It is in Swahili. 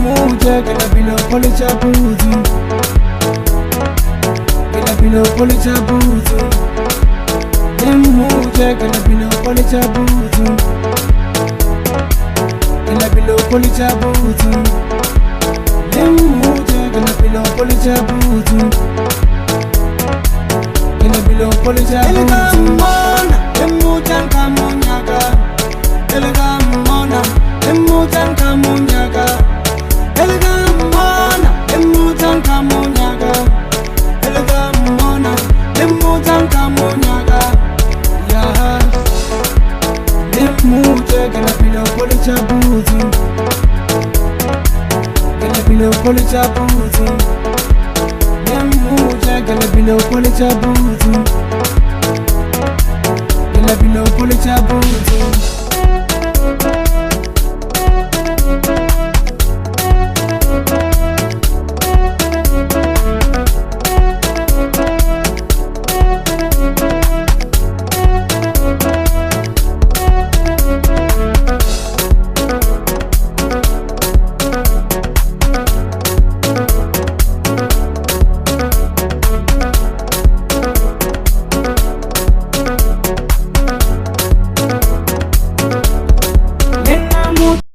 muje gonna be no policha buzu. Gonna be no policha buzu. Muje gonna be no policha buzu. Gonna be no policha buzu. Muje gonna be no policha buzu. Gonna be no policha buzu. Emujan kamunyaga, elega mona. Emujan kamunyaga, elega mona. Emujan kamunyaga, elega mona. Emujan kamunyaga, yeah. Emuje gonna be no policha buzu. Gonna be no policha buzu. Emuje gonna be no policha buzu. Gonna be no policha buzu.